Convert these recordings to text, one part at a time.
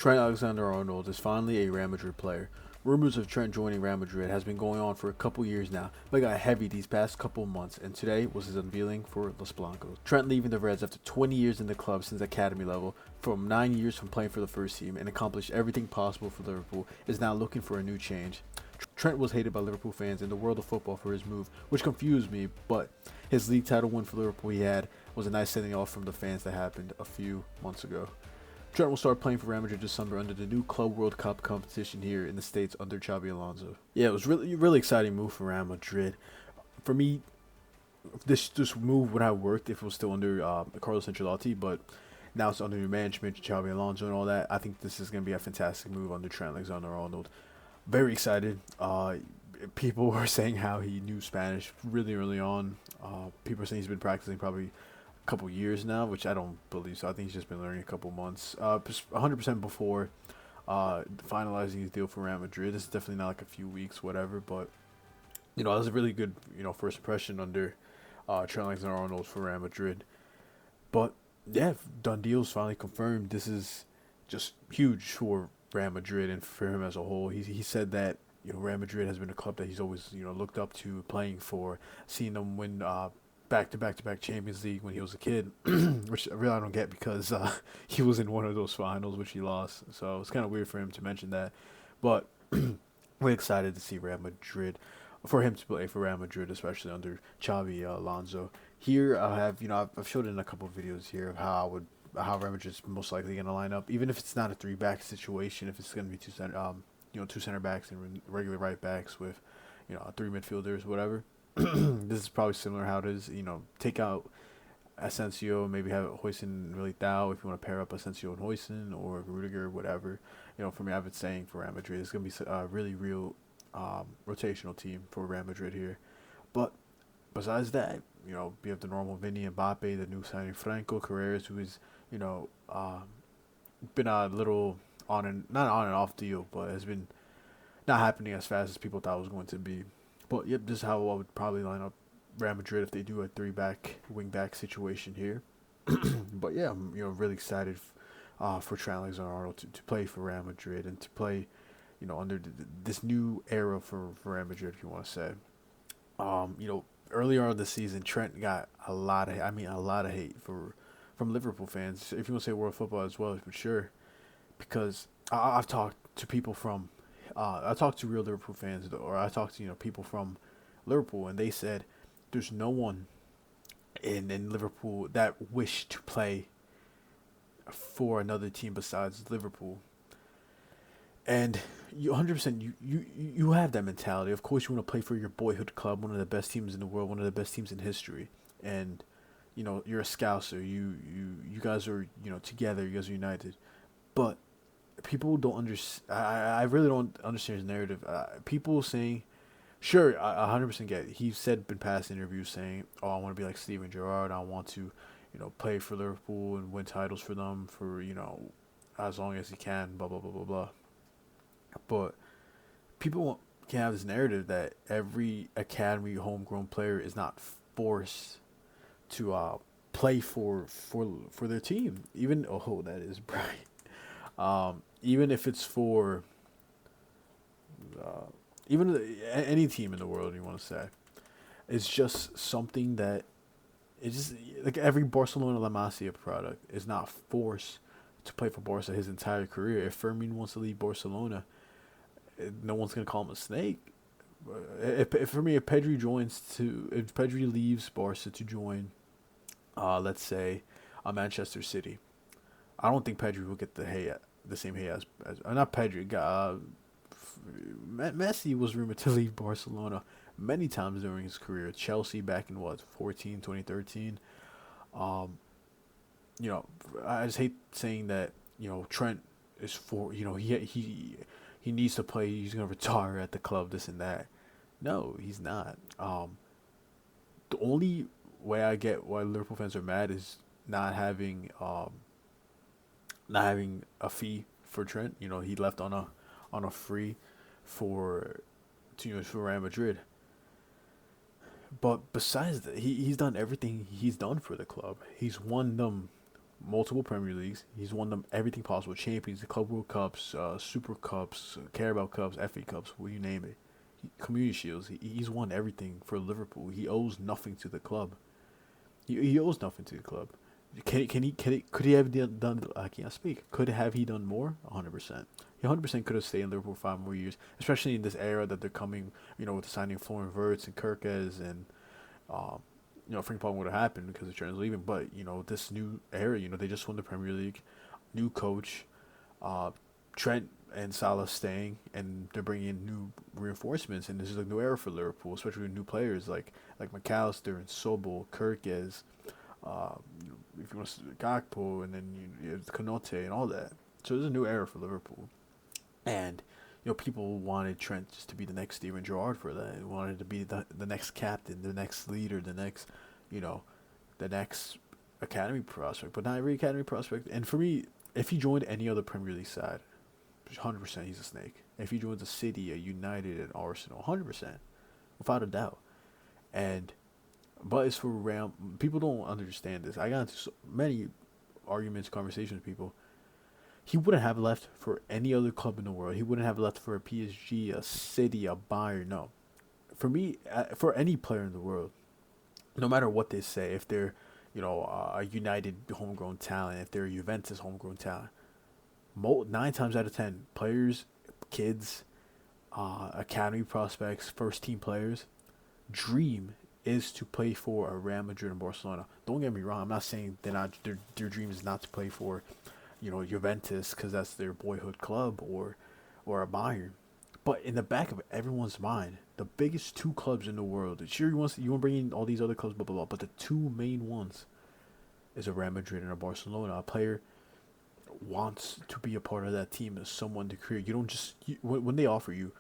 Trent Alexander-Arnold is finally a Real Madrid player. Rumors of Trent joining Real Madrid has been going on for a couple years now, but got heavy these past couple months, and today was his unveiling for Los Blancos. Trent leaving the Reds after 20 years in the club since academy level, from 9 years from playing for the first team, and accomplished everything possible for Liverpool, is now looking for a new change. Trent was hated by Liverpool fans in the world of football for his move, which confused me, but his league title win for Liverpool he had was a nice sending off from the fans that happened a few months ago. Trent will start playing for Real Madrid this summer under the new Club World Cup competition here in the States under Xabi Alonso. Yeah, it was really exciting move for Real Madrid. For me, this move would have worked if it was still under Carlos Ancelotti, but now it's under new management, Xabi Alonso and all that. I think this is going to be a fantastic move under Trent Alexander-Arnold. Very excited. People were saying how he knew Spanish really early on. People are saying he's been practicing probably couple years now, which I don't believe so. I think he's just been learning a couple months. 100% before finalizing his deal for Real Madrid. This is definitely not like a few weeks, whatever. But that was a really good first impression under Trent Alexander-Arnold for Real Madrid. But yeah, done deals finally confirmed. This is just huge for Real Madrid and for him as a whole. He said that Real Madrid has been a club that he's always looked up to, playing for, seeing them win back-to-back Champions League when he was a kid, which really I don't get because he was in one of those finals which he lost. So it's kind of weird for him to mention that. But we're excited to see Real Madrid, for him to play for Real Madrid, especially under Xabi Alonso. Here I have, I've showed in a couple of videos here of how Real Madrid's most likely going to line up, even if it's not a three-back situation, if it's going to be two center backs and regular right backs with, three midfielders, whatever. This is probably similar how it is. Take out Asensio, maybe have Hoyson and Militao if you want to pair up Asensio and Hoyson, or Rudiger, whatever. For me, I've been saying for Real Madrid, it's going to be a really real rotational team for Real Madrid here. But besides that, we have the normal Vini, Mbappe, the new signing Franco Carreras, who is, been a little not on and off deal, but has been not happening as fast as people thought it was going to be. But yep, this is how I would probably line up Real Madrid if they do a wing-back situation here. But yeah, I'm really excited for Trent Alexander-Arnold to play for Real Madrid and to play, under this new era for Real Madrid, if you want to say. Earlier on this season, Trent got a lot of hate from Liverpool fans. If you want to say world football as well, for sure, because I've talked to people from. I talked to real Liverpool fans, or I talked to people from Liverpool, and they said there's no one in Liverpool that wished to play for another team besides Liverpool. And you 100% you have that mentality. Of course, you want to play for your boyhood club, one of the best teams in the world, one of the best teams in history, and you're a Scouser. You guys are together. You guys are united, but people don't understand. I really don't understand his narrative. People saying, sure, I 100% get it. He said in past interviews saying, "Oh, I want to be like Steven Gerrard. I want to, play for Liverpool and win titles for them for as long as he can." Blah blah blah blah blah. But people can have this narrative that every academy homegrown player is not forced to play for their team. Even that is bright. Even if it's for even any team in the world, you want to say, it's just something that it's just like every Barcelona La Masia product is not forced to play for Barca his entire career. If Fermin wants to leave Barcelona, no one's gonna call him a snake. If Pedri leaves Barca to join, let's say, Manchester City, I don't think Pedri will get the same hate as not Pedri. Messi was rumored to leave Barcelona many times during his career. Chelsea back in 2013. I just hate saying that. Trent is for. He needs to play. He's gonna retire at the club. This and that. No, he's not. The only way I get why Liverpool fans are mad is not having a fee for Trent. He left on a free for Real Madrid. But besides that, he's done everything he's done for the club. He's won them multiple Premier Leagues. He's won them everything possible: Champions, the Club World Cups, Super Cups, Carabao Cups, FA Cups, what you name it. Community Shields. He's won everything for Liverpool. He owes nothing to the club. He owes nothing to the club. Could he have done? I can't speak. Could have he done more? 100%. He 100% could have stayed in Liverpool 5 more years, especially in this era that they're coming. With the signing of Florian Wirtz and Kirkes and um, Frank Paul would have happened because the Trent's leaving. But this new era, they just won the Premier League, new coach, uh, Trent and Salah staying, and they're bringing in new reinforcements, and this is a new era for Liverpool, especially with new players like McAllister and Sobel, Kirkes, uh, if you want to Gakpo, and then you have Konaté and all that. So there's a new era for Liverpool, and people wanted Trent just to be the next Steven Gerrard for that. They wanted to be the next captain, the next leader, the next, the next academy prospect, but not every academy prospect. And for me, if he joined any other Premier League side, 100% he's a snake. If he joins a City, a United, an Arsenal, 100%, without a doubt. But it's for Real. People don't understand this. I got into so many arguments, conversations with people. He wouldn't have left for any other club in the world. He wouldn't have left for a PSG, a City, a Bayern. No, for me, for any player in the world, no matter what they say, if they're a United homegrown talent, if they're a Juventus homegrown talent, 9 times out of 10, players, kids, academy prospects, first team players, dream is to play for a Real Madrid and Barcelona. Don't get me wrong. I'm not saying their dream is not to play for, Juventus because that's their boyhood club or a Bayern. But in the back of everyone's mind, the biggest two clubs in the world. Sure, you want to bring in all these other clubs, blah blah blah. But the two main ones is a Real Madrid and a Barcelona. A player wants to be a part of that team as someone to create. You don't just when they offer you,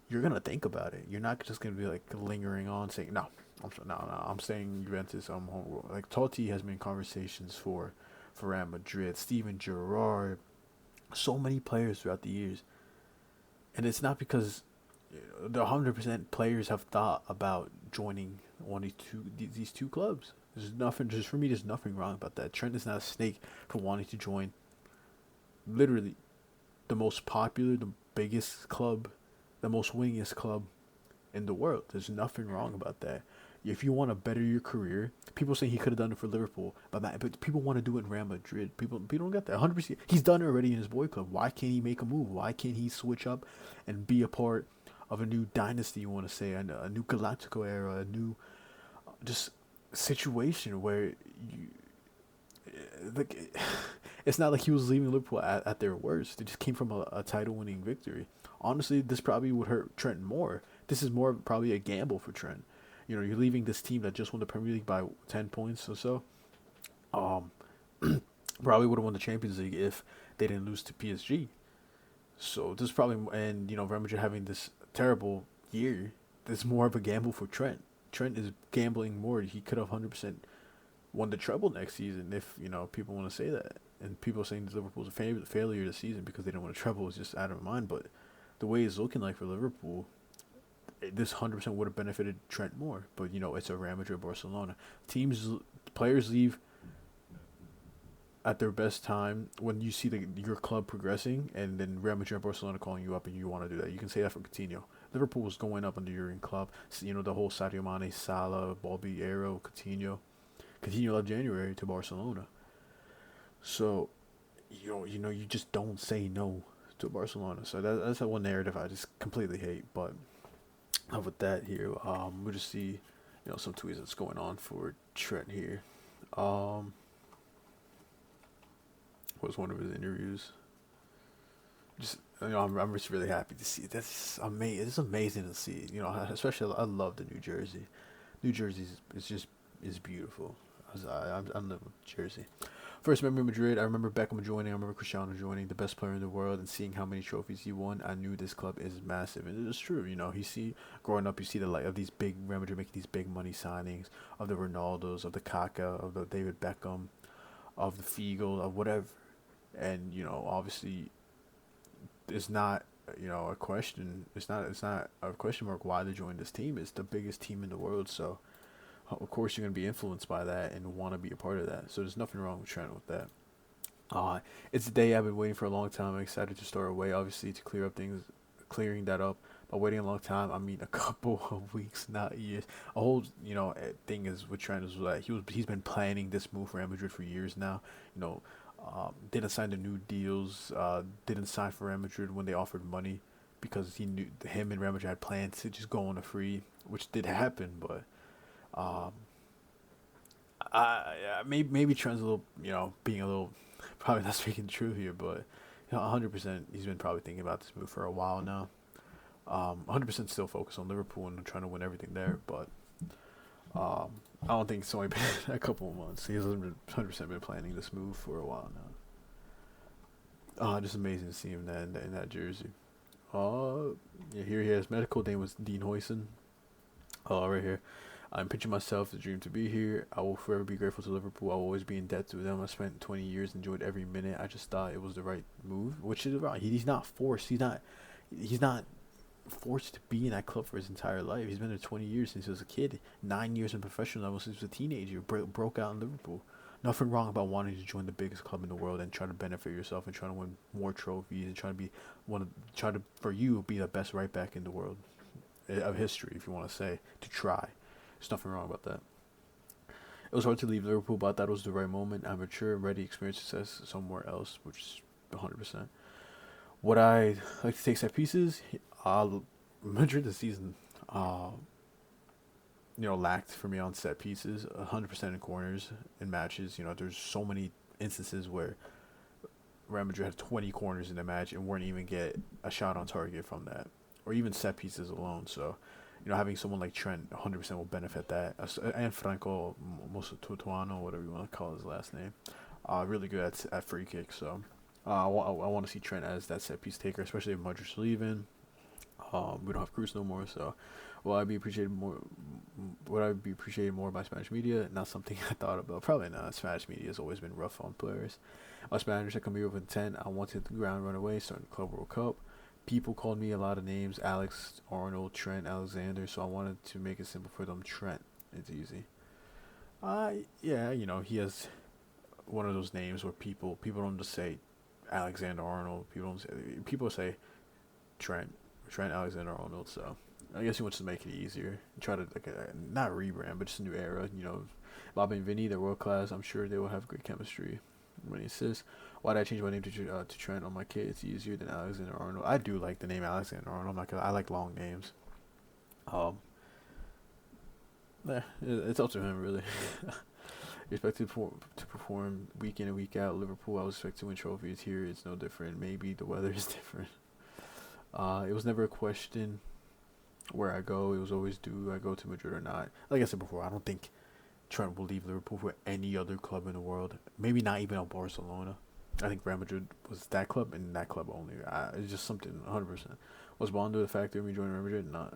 you're gonna think about it. You're not just gonna be like lingering on saying no. I'm staying Juventus. I'm home. Like Totti has been in conversations for Real Madrid. Steven Gerrard, so many players throughout the years, and it's not because the 100% players have thought about joining one of these two clubs. There's nothing. Just for me, there's nothing wrong about that. Trent is not a snake for wanting to join. Literally, the most popular, the biggest club, the most winningest club in the world. There's nothing wrong about that. If you want to better your career, people say he could have done it for Liverpool, but people want to do it in Real Madrid. People don't get that. 100%. He's done it already in his boy club. Why can't he make a move? Why can't he switch up and be a part of a new dynasty? You want to say a new Galactico era, a new just situation where you like. It's not like he was leaving Liverpool at their worst. They just came from a title-winning victory. Honestly, this probably would hurt Trent more. This is more probably a gamble for Trent. You're leaving this team that just won the Premier League by 10 points or so. Probably would have won the Champions League if they didn't lose to PSG. So this is probably, and Real Madrid having this terrible year, this is more of a gamble for Trent. Trent is gambling more. He could have 100% won the treble next season if people want to say that. And people saying that Liverpool's a failure this season because they didn't win a treble is just out of mind. But the way it's looking like for Liverpool, this 100% would have benefited Trent more. But it's a Real Madrid, Barcelona. Players leave at their best time when you see your club progressing, and then Real Madrid and Barcelona calling you up and you want to do that. You can say that for Coutinho. Liverpool was going up under Jurgen Klopp. The whole Sadio Mane, Salah, Bobby, Aero, Coutinho. Coutinho left January to Barcelona. So, you just don't say no to Barcelona. So that's that one narrative I just completely hate. But with that here, we'll just see, some tweets that's going on for Trent here. Was one of his interviews. Just I'm just really happy to see it. That's amazing. It's amazing to see. Especially I love the New Jersey. New Jersey is beautiful. I love Jersey. First remember Madrid. I remember Beckham joining. I remember Cristiano joining, the best player in the world, and seeing how many trophies he won. I knew this club is massive, and it's true. Growing up, you see the of these big Real Madrid making these big money signings of the Ronaldos, of the Kaká, of the David Beckham, of the Figo, of whatever, and obviously, it's not a question. It's not a question mark why they joined this team. It's the biggest team in the world, so of course you're going to be influenced by that and want to be a part of that. So there's nothing wrong with Trent with that. Uh, it's a day I've been waiting for a long time. I'm excited to start away, obviously, to clear up things, clearing that up. But waiting a long time, I mean, a couple of weeks, not years. A whole, thing is with Trent is that he's been planning this move for Real Madrid for years now. You know, didn't sign the new deals. Didn't sign for Real Madrid when they offered money because he knew him and Real Madrid had plans to just go on a free, which did happen. But um, maybe Trent's a little, being a little, probably not speaking the truth here, but 100% he's been probably thinking about this move for a while now. 100% still focused on Liverpool and trying to win everything there, but I don't think it's only been a couple of months. He has 100% been planning this move for a while now. Just amazing to see him in that jersey. Yeah, here he is. Medical name was Dean Hoyson. Right here. I'm pitching myself the dream to be here. I will forever be grateful to Liverpool. I will always be in debt to them. I spent 20 years, enjoyed every minute. I just thought it was the right move, which is right. He's not forced. He's not forced to be in that club for his entire life. He's been there 20 years since he was a kid. 9 years in professional level since he was a teenager. Broke out in Liverpool. Nothing wrong about wanting to join the biggest club in the world and try to benefit yourself and try to win more trophies and try to be for you be the best right back in the world of history, if you want to say, to try. There's nothing wrong about that. It was hard to leave Liverpool, but I thought it was the right moment. I'm mature, ready, experience success somewhere else, which is 100%. Would I like to take set pieces? Madrid this season, uh, lacked for me on set pieces. 100% in corners in matches. There's so many instances where Real Madrid had 20 corners in a match and wouldn't even get a shot on target from that, or even set pieces alone. So, having someone like Trent 100% will benefit that. And Franco Mosutuano, whatever you want to call his last name, really good at free kicks. So, I want to see Trent as that set piece taker, especially if Madrid's leaving. We don't have Cruz no more, so will I be appreciated more? Would I be appreciated more by Spanish media? Not something I thought about. Probably not. Spanish media has always been rough on players. Us Spanish that come here with intent. I wanted the ground run away, starting the Club World Cup. People called me a lot of names: Alex, Arnold, Trent, Alexander. So I wanted to make it simple for them. Trent. It's easy. Yeah, he has one of those names where people don't just say Alexander Arnold. People say Trent. Trent Alexander-Arnold. So I guess he wants to make it easier. Try to not rebrand, but just a new era. Bob and Vinny, they're world class. I'm sure they will have great chemistry. When he says, "Why did I change my name to Trent on my kid? It's easier than Alexander-Arnold." I do like the name Alexander-Arnold. I like long names. Um, it's up to him really. Expected to perform week in and week out. Liverpool, I was expected to win trophies. Here, it's no different. Maybe the weather is different. It was never a question where I go. It was always, do I go to Madrid or not? Like I said before, I don't think Trent will leave Liverpool for any other club in the world. Maybe not even a Barcelona. I think Real Madrid was that club and that club only. It's just something 100%. Was Bondo the factor of me joining Real Madrid? No,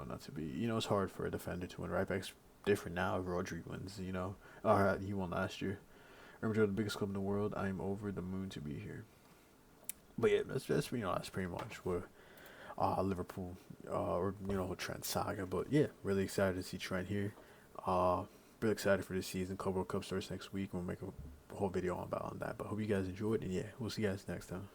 not to be. It's hard for a defender to win. Right back's different now. Rodri wins, he won last year. Real Madrid, the biggest club in the world. I'm over the moon to be here. But yeah, that's pretty much where Liverpool, or Trent saga. But yeah, really excited to see Trent here. Uh, really excited for this season. Club World Cup starts next week. We'll make a whole video on that. But hope you guys enjoyed, and yeah, we'll see you guys next time.